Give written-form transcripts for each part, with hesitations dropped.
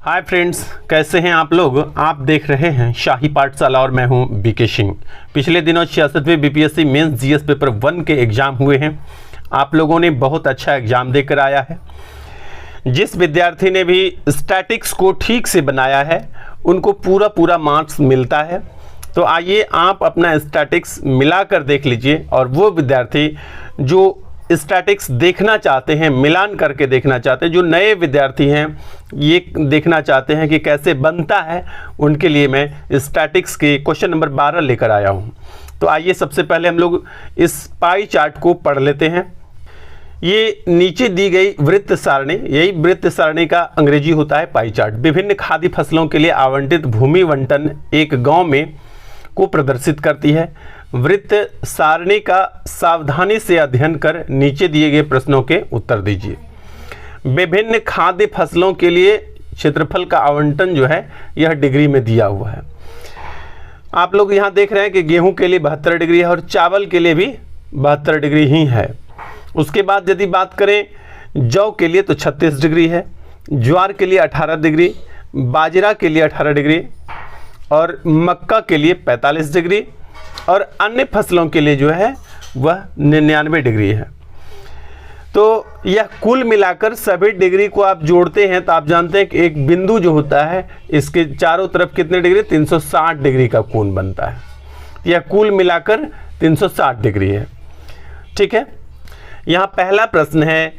Hi friends, कैसे हैं आप लोग। आप देख रहे हैं शाही पाठशाला और मैं हूं बीके सिंह। पिछले दिनों 66वें बीपीएससी मेंस जीएस पेपर 1 के एग्ज़ाम हुए हैं। आप लोगों ने बहुत अच्छा एग्ज़ाम देकर आया है। जिस विद्यार्थी ने भी स्टैटिक्स को ठीक से बनाया है उनको पूरा मार्क्स मिलता है। तो आइए आप अपना स्टैटिक्स मिलाकर देख लीजिए, और वो विद्यार्थी जो स्टैटिक्स देखना चाहते हैं, मिलान करके देखना चाहते हैं, जो नए विद्यार्थी हैं ये देखना चाहते हैं कि कैसे बनता है, उनके लिए मैं स्टैटिक्स के क्वेश्चन नंबर 12 लेकर आया हूं। तो आइए सबसे पहले हम लोग इस पाई चार्ट को पढ़ लेते हैं। ये नीचे दी गई वृत्त सारणी, यही वृत्त सारणी का अंग्रेजी होता है पाई चार्ट। विभिन्न खाद्य फसलों के लिए आवंटित भूमि बंटन एक गांव में को प्रदर्शित करती है। वृत्त सारणी का सावधानी से अध्ययन कर नीचे दिए गए प्रश्नों के उत्तर दीजिए। विभिन्न खाद्य फसलों के लिए क्षेत्रफल का आवंटन जो है यह डिग्री में दिया हुआ है। आप लोग यहाँ देख रहे हैं कि गेहूं के लिए 72 डिग्री है और चावल के लिए भी 72 डिग्री ही है। उसके बाद यदि बात करें जौ के लिए तो 36 डिग्री है, ज्वार के लिए 18 डिग्री, बाजरा के लिए 18 डिग्री और मक्का के लिए 45 डिग्री और अन्य फसलों के लिए जो है वह 99 डिग्री है। तो यह कुल मिलाकर सभी डिग्री को आप जोड़ते हैं तो आप जानते हैं कि एक बिंदु जो होता है इसके चारों तरफ कितने डिग्री, 360 डिग्री का कोण बनता है। यह कुल मिलाकर 360 डिग्री है। ठीक है, यहाँ पहला प्रश्न है,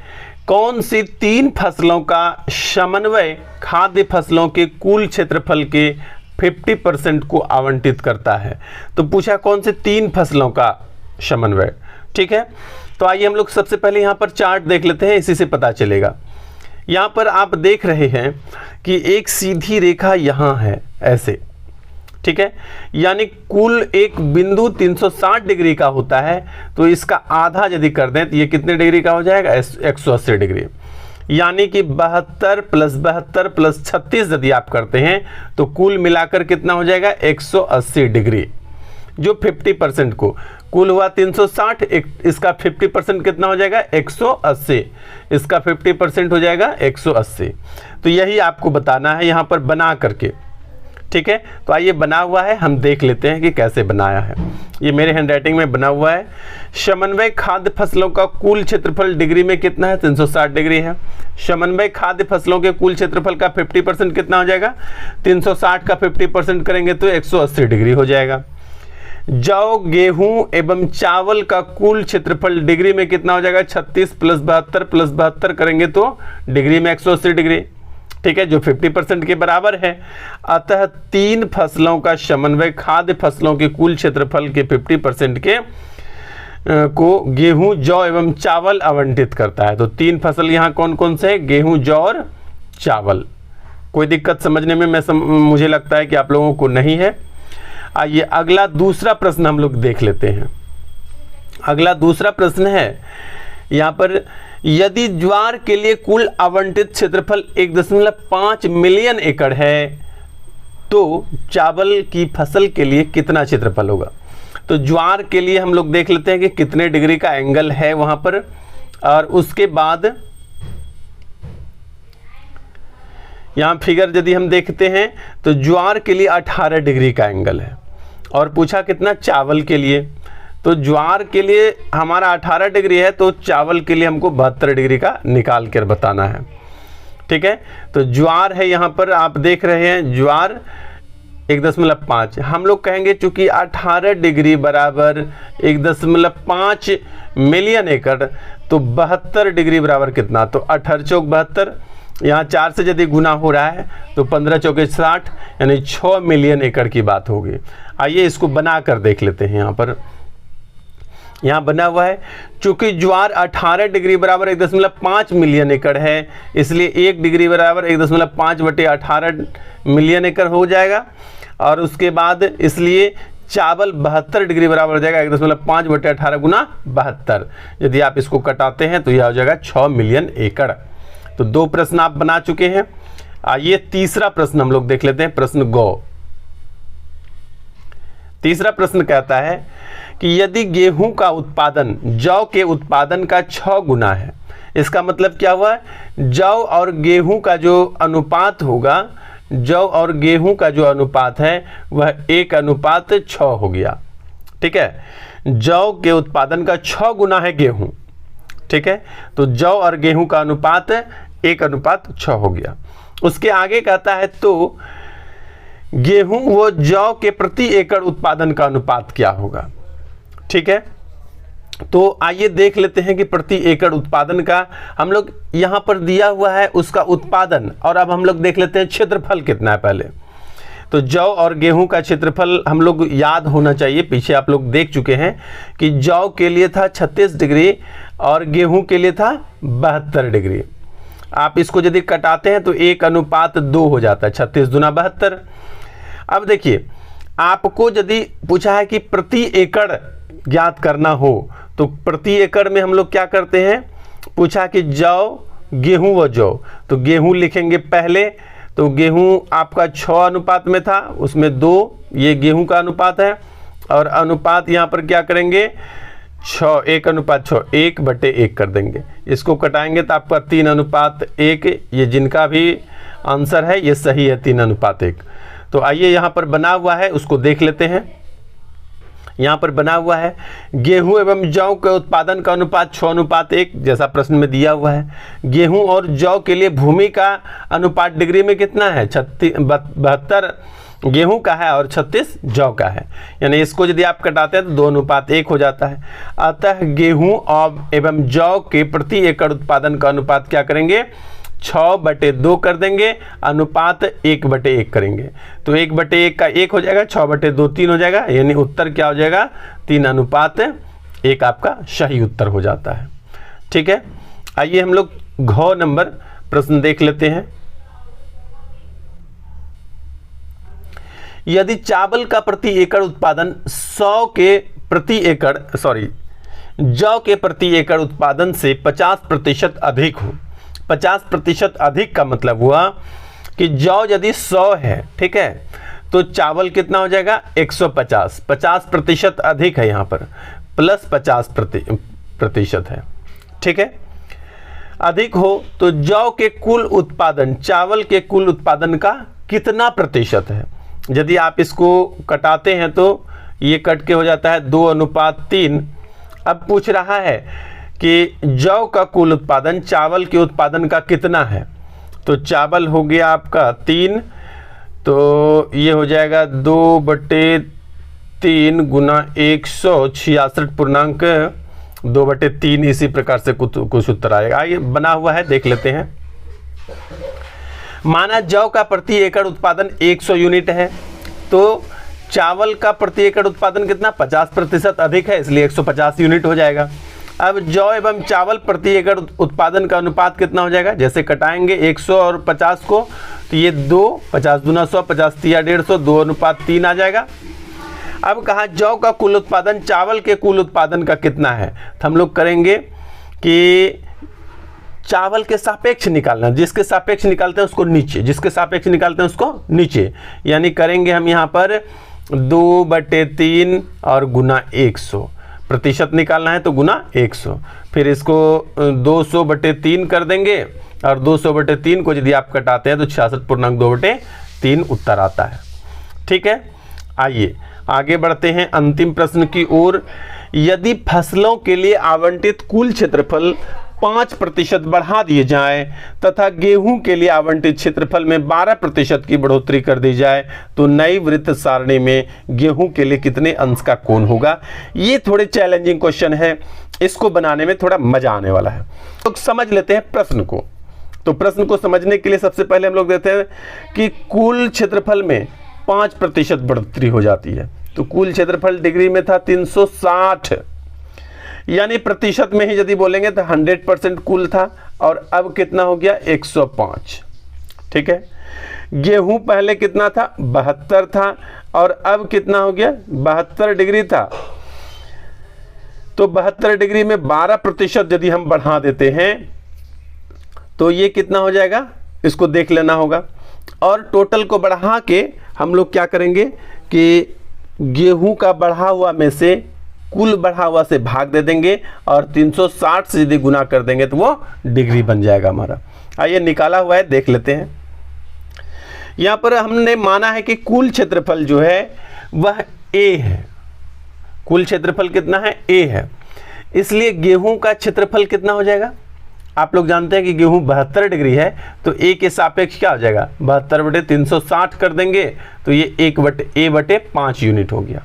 कौन सी 3 फसलों का समन्वय खाद्य फसलों के कुल क्षेत्रफल के 50% को आवंटित करता है। तो पूछा कौन से 3 फसलों का समन्वय। ठीक है, तो आइए हम लोग सबसे पहले यहाँ पर चार्ट देख लेते हैं, इसी से पता चलेगा। यहाँ पर आप देख रहे हैं कि एक सीधी रेखा यहाँ है ऐसे। ठीक है, यानी कुल एक बिंदु 360 डिग्री का होता है, तो इसका आधा यदि कर दें तो ये कितने डिग्री का हो जाएगा, 180 डिग्री। यानी कि 72 प्लस 72 प्लस 36 यदि आप करते हैं तो कुल मिलाकर कितना हो जाएगा, 180 डिग्री। जो 50% को कुल हुआ 360, इसका 50% कितना हो जाएगा, 180। इसका 50% हो जाएगा 180। तो यही आपको बताना है यहाँ पर बना करके। ठीक है, तो आइए बना हुआ है, हम देख लेते हैं कि कैसे बनाया है। ये मेरे हैंडराइटिंग में बना हुआ है। समन्वय खाद्य फसलों का कुल क्षेत्रफल डिग्री में कितना है, 360 डिग्री है। समन्वय खाद्य फसलों के कुल क्षेत्रफल का 50% कितना हो जाएगा, 360 का 50% करेंगे तो 180 डिग्री हो जाएगा। जौ, गेहूं एवं चावल का कुल क्षेत्रफल डिग्री में कितना हो जाएगा, 36 प्लस 72 प्लस 72 करेंगे तो डिग्री में 180 डिग्री। ठीक है, जो 50% के बराबर है। अतः 3 फसलों का समन्वय खाद्य फसलों के कुल क्षेत्रफल के 50% के को गेहूं, जौ एवं चावल आवंटित करता है। तो 3 फसल यहाँ कौन कौन से हैं, गेहूं, जौ और चावल। कोई दिक्कत समझने में मुझे लगता है कि आप लोगों को नहीं है। आइए अगला दूसरा प्रश्न हम लोग देख लेते हैं। अगला दूसरा प्रश्न है यहाँ पर, यदि ज्वार के लिए कुल आवंटित क्षेत्रफल 1.5 मिलियन एकड़ है तो चावल की फसल के लिए कितना क्षेत्रफल होगा। तो ज्वार के लिए हम लोग देख लेते हैं कि कितने डिग्री का एंगल है वहां पर, और उसके बाद यहां फिगर यदि हम देखते हैं तो ज्वार के लिए 18 डिग्री का एंगल है, और पूछा कितना, चावल के लिए। तो ज्वार के लिए हमारा 18 डिग्री है, तो चावल के लिए हमको 72 डिग्री का निकाल कर बताना है। ठीक है, तो ज्वार है यहाँ पर आप देख रहे हैं, ज्वार 1.5, हम लोग कहेंगे चूंकि 18 डिग्री बराबर 1.5 मिलियन एकड़, तो 72 डिग्री बराबर कितना, तो 18 चौक 72, यहाँ 4 से यदि गुना हो रहा है तो 15 चौके 60, यानी 6 मिलियन एकड़ की बात होगी। आइए इसको बना कर देख लेते हैं। यहाँ पर यहाँ बना हुआ है, चूंकि ज्वार 18 डिग्री बराबर 1.5 मिलियन एकड़ है, इसलिए 1 डिग्री बराबर 1.5 बटे 18 मिलियन एकड़ हो जाएगा। और उसके बाद इसलिए चावल 72 डिग्री बराबर हो जाएगा 1.5 बटे 18 गुना 72। यदि आप इसको कटाते हैं तो यह हो जाएगा 6 मिलियन एकड़। तो 2 प्रश्न आप बना चुके हैं। आइए तीसरा प्रश्न हम लोग देख लेते हैं, प्रश्न गौ। तीसरा प्रश्न कहता है कि यदि गेहूं का उत्पादन जौ के उत्पादन का 6 गुना है, इसका मतलब क्या हुआ, जौ और गेहूं का जो अनुपात होगा, जौ और गेहूं का जो अनुपात है वह 1:6 हो गया। ठीक है, जौ के उत्पादन का 6 गुना है गेहूं। ठीक है, तो जौ और गेहूं का अनुपात 1:6 हो गया। उसके आगे कहता है तो गेहूं व जौ के प्रति एकड़ उत्पादन का अनुपात क्या होगा। ठीक है, तो आइए देख लेते हैं कि प्रति एकड़ उत्पादन का हम लोग यहां पर दिया हुआ है उसका उत्पादन, और अब हम लोग देख लेते हैं क्षेत्रफल कितना है पहले। तो जौ और गेहूं का क्षेत्रफल हम लोग याद होना चाहिए, पीछे आप लोग देख चुके हैं कि जौ के लिए था 36 डिग्री और गेहूं के लिए था 72 डिग्री। आप इसको यदि कटाते हैं तो 1:2 हो जाता है, 36 दूना 72। अब देखिए, आपको यदि पूछा है कि प्रति एकड़ ज्ञात करना हो तो प्रति एकड़ में हम लोग क्या करते हैं, पूछा कि जौ गेहूं व जौ, तो गेहूं लिखेंगे पहले, तो गेहूं आपका 6 अनुपात में था, उसमें 2 ये गेहूं का अनुपात है, और अनुपात यहाँ पर क्या करेंगे 6, 1:6, 1/1 कर देंगे। इसको कटाएंगे तो आपका 3:1, ये जिनका भी आंसर है ये सही है, 3:1। तो आइए यहाँ पर बना हुआ है उसको देख लेते हैं। यहाँ पर बना हुआ है गेहूं एवं जौ के उत्पादन का अनुपात 6:1, जैसा प्रश्न में दिया हुआ है। गेहूं और जौ के लिए भूमि का अनुपात डिग्री में कितना है, 72 गेहूं का है और 36 जौ का है, यानी इसको यदि आप कटाते हैं तो 2:1 हो जाता है। अतः गेहूं और एवं जौ के प्रति एकड़ उत्पादन का अनुपात क्या करेंगे, 6/2 कर देंगे, अनुपात 1/1 करेंगे, तो 1/1 का 1 हो जाएगा, 6/2 3 हो जाएगा, यानी उत्तर क्या हो जाएगा 3:1 आपका सही उत्तर हो जाता है। ठीक है, आइए हम लोग घ नंबर प्रश्न देख लेते हैं। यदि चावल का प्रति एकड़ उत्पादन जौ के प्रति एकड़ उत्पादन से 50% अधिक हो, 50% अधिक का मतलब हुआ कि जौ यदि 100 है, ठीक है, तो चावल कितना हो जाएगा 150, 50% अधिक है, यहाँ पर प्लस 50% है। ठीक है, अधिक हो तो जौ के कुल उत्पादन, चावल के कुल उत्पादन का कितना प्रतिशत है। यदि आप इसको कटाते हैं तो ये कट के हो जाता है 2:3। अब पूछ रहा है कि जौ का कुल उत्पादन चावल के उत्पादन का कितना है, तो चावल हो गया आपका 3, तो ये हो जाएगा 2/3 गुना 166.2/3, इसी प्रकार से कुछ उत्तर आएगा। आइए बना हुआ है देख लेते हैं। माना जौ का प्रति एकड़ उत्पादन 100 यूनिट है, तो चावल का प्रति एकड़ उत्पादन कितना 50% अधिक है, इसलिए 150 यूनिट हो जाएगा। अब जौ एवं चावल प्रति एकड़ उत्पादन का अनुपात कितना हो जाएगा, जैसे कटाएंगे 100 और 50 को, तो ये 2, 50 दूना 100, 50 तिया 150, 2:3 आ जाएगा। अब कहा जौ का कुल उत्पादन चावल के कुल उत्पादन का कितना है, तो हम लोग करेंगे कि चावल के सापेक्ष निकालना, जिसके सापेक्ष निकालते हैं उसको नीचे, जिसके सापेक्ष निकालते हैं उसको नीचे, यानी करेंगे हम यहाँ पर 2/3 और गुना 100, प्रतिशत निकालना है तो गुना 100, फिर इसको 200/3 कर देंगे, और 200/3 को यदि आप कटाते हैं तो 66.2/3 उत्तर आता है। ठीक है, आइए आगे बढ़ते हैं अंतिम प्रश्न की ओर। यदि फसलों के लिए आवंटित कुल क्षेत्रफल 5% बढ़ा दिए जाए तथा गेहूं के लिए आवंटित क्षेत्रफल में 12% की बढ़ोतरी कर दी जाए तो नई वृत्त सारणी में गेहूं के लिए कितने अंश का कोण होगा। ये थोड़े चैलेंजिंग क्वेश्चन है, इसको बनाने में थोड़ा मजा आने वाला है। तो समझ लेते हैं प्रश्न को। तो प्रश्न को समझने के लिए सबसे पहले हम लोग देते हैं कि कुल क्षेत्रफल में 5% बढ़ोतरी हो जाती है, तो कुल क्षेत्रफल डिग्री में था 360, यानी प्रतिशत में ही यदि बोलेंगे तो 100% कुल था, और अब कितना हो गया 105। ठीक है, गेहूं पहले कितना था 72 था, और अब कितना हो गया 72 डिग्री था, तो 72 डिग्री में 12% यदि हम बढ़ा देते हैं तो ये कितना हो जाएगा, इसको देख लेना होगा। और टोटल को बढ़ा के हम लोग क्या करेंगे कि गेहूं का बढ़ा हुआ में से कुल बढ़ा हुआ से भाग दे देंगे और 360 से यदि गुना कर देंगे तो वो डिग्री बन जाएगा हमारा। आइए निकाला हुआ है, देख लेते हैं। यहाँ पर हमने माना है कि कुल क्षेत्रफल जो है वह A है। कुल क्षेत्रफल कितना है? A है। इसलिए गेहूं का क्षेत्रफल कितना हो जाएगा? आप लोग जानते हैं कि गेहूं 72 डिग्री है, तो A के सापेक्ष क्या हो जाएगा? 72/360 कर देंगे तो ये A/5 यूनिट हो गया।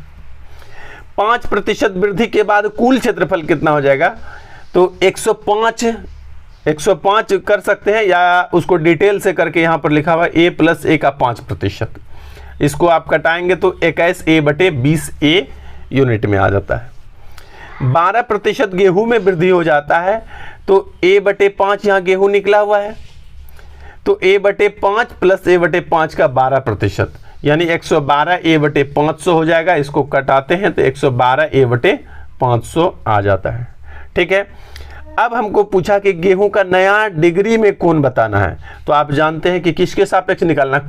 5% वृद्धि के बाद कुल क्षेत्रफल कितना हो जाएगा? तो 105 कर सकते हैं, या उसको डिटेल से करके यहाँ पर लिखा हुआ A + A का 5%। इसको आप कटाएंगे तो 21A/20A यूनिट में आ जाता है। 12% गेहूं में वृद्धि हो जाता है, तो A/5 यहाँ गेहूं निकला हुआ है, तो A/5 + A/5 का 12%, यानी 112A/500 हो जाएगा। इसको कटाते हैं तो 112A/500 आ जाता है। ठीक है। अब हमको पूछा कि गेहूं का नया डिग्री में कोण बताना है, तो आप जानते हैं कि किसके सापेक्ष निकालना?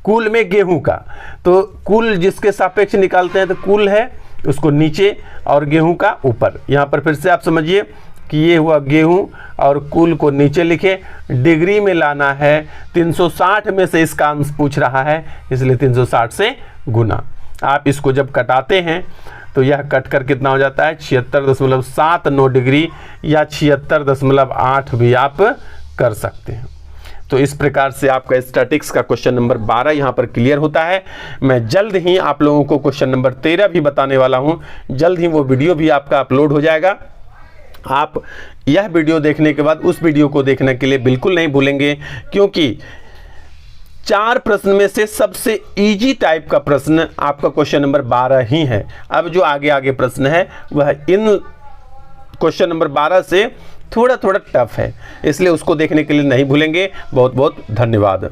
कुल में गेहूं का, तो कुल जिसके सापेक्ष निकालते हैं तो कुल है उसको नीचे और गेहूं का ऊपर। यहाँ पर फिर से आप समझिए कि ये हुआ गेहूं और कुल को नीचे लिखे, डिग्री में लाना है, 360 में से इसका अंश पूछ रहा है, इसलिए 360 से गुना। आप इसको जब कटाते हैं तो यह कट कर कितना हो जाता है? 76.79 डिग्री या 76.8 भी आप कर सकते हैं। तो इस प्रकार से आपका स्टैटिक्स का क्वेश्चन नंबर 12 यहाँ पर क्लियर होता है। मैं जल्द ही आप लोगों को क्वेश्चन नंबर 13 भी बताने वाला हूँ। जल्द ही वो वीडियो भी आपका अपलोड हो जाएगा। आप यह वीडियो देखने के बाद उस वीडियो को देखने के लिए बिल्कुल नहीं भूलेंगे, क्योंकि 4 प्रश्न में से सबसे इजी टाइप का प्रश्न आपका क्वेश्चन नंबर 12 ही है। अब जो आगे प्रश्न है वह इन क्वेश्चन नंबर 12 से थोड़ा टफ है, इसलिए उसको देखने के लिए नहीं भूलेंगे। बहुत बहुत धन्यवाद।